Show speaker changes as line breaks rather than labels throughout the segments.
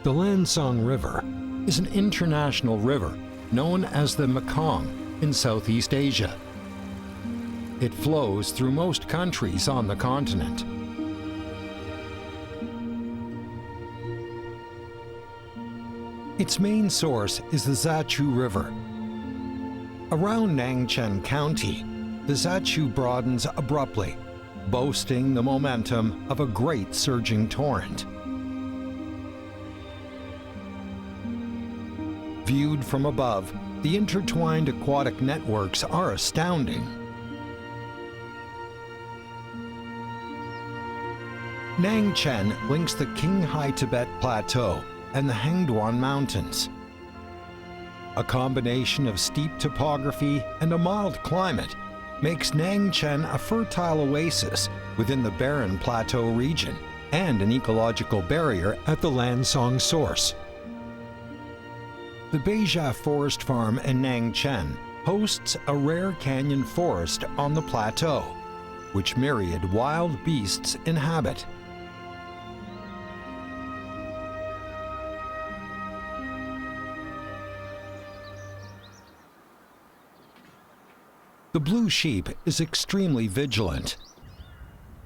The Lancang River is an international river known as the Mekong in Southeast Asia. It flows through most countries on the continent. Its main source is the Zachu River. Around Nangchen County, the Zachu broadens abruptly, boasting the momentum of a great surging torrent. Viewed from above, the intertwined aquatic networks are astounding. Nangchen links the Qinghai-Tibet Plateau and the Hengduan Mountains. A combination of steep topography and a mild climate makes Nangchen a fertile oasis within the barren plateau region and an ecological barrier at the Lancang source. The Baizha Forest Farm in Nangchen hosts a rare canyon forest on the plateau, which myriad wild beasts inhabit. The blue sheep is extremely vigilant.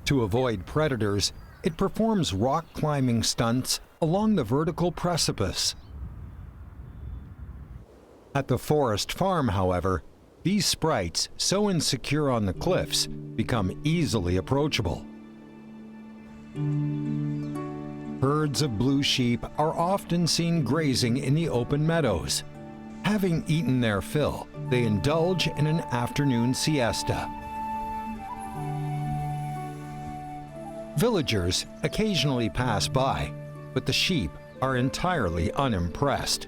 To avoid predators, it performs rock climbing stunts along the vertical precipice. At the forest farm, however, these sprites, so insecure on the cliffs, become easily approachable. Herds of blue sheep are often seen grazing in the open meadows. Having eaten their fill, they indulge in an afternoon siesta. Villagers occasionally pass by, but the sheep are entirely unimpressed.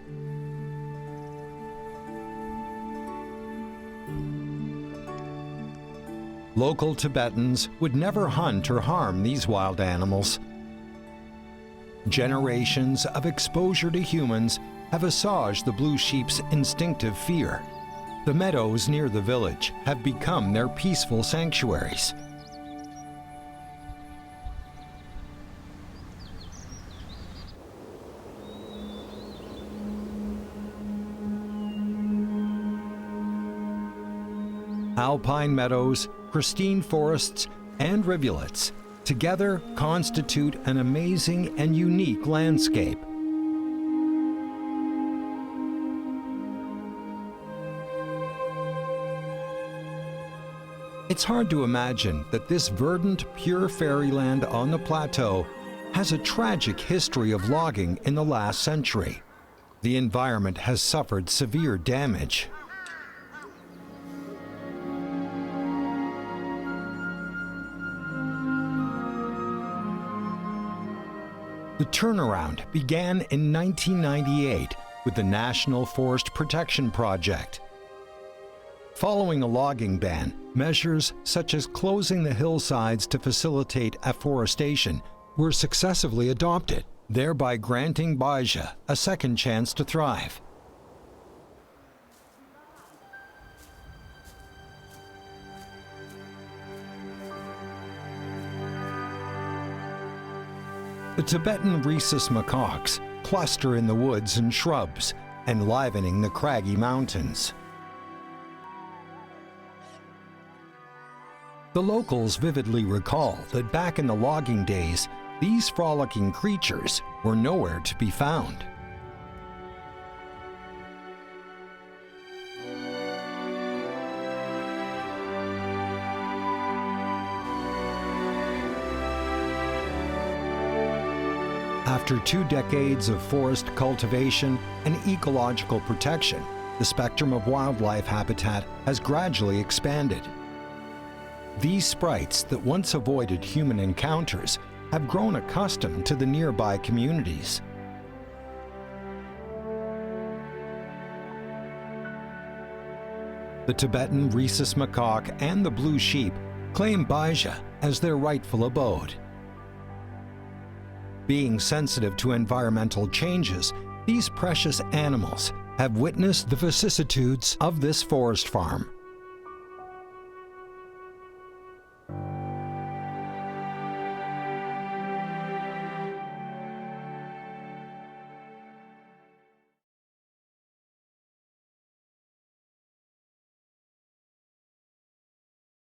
Local Tibetans would never hunt or harm these wild animals. Generations of exposure to humans have assuaged the blue sheep's instinctive fear. The meadows near the village have become their peaceful sanctuaries. Alpine meadows, pristine forests, and rivulets together constitute an amazing and unique landscape. It's hard to imagine that this verdant, pure fairyland on the plateau has a tragic history of logging in the last century. The environment has suffered severe damage. The turnaround began in 1998 with the National Forest Protection Project. Following a logging ban, measures such as closing the hillsides to facilitate afforestation were successively adopted, thereby granting Baizha a second chance to thrive. The Tibetan rhesus macaques cluster in the woods and shrubs, enlivening the craggy mountains. The locals vividly recall that back in the logging days, these frolicking creatures were nowhere to be found. After 2 decades of forest cultivation and ecological protection, the spectrum of wildlife habitat has gradually expanded. These sprites that once avoided human encounters have grown accustomed to the nearby communities. The Tibetan rhesus macaque and the blue sheep claim Baizha as their rightful abode. Being sensitive to environmental changes, these precious animals have witnessed the vicissitudes of this forest farm.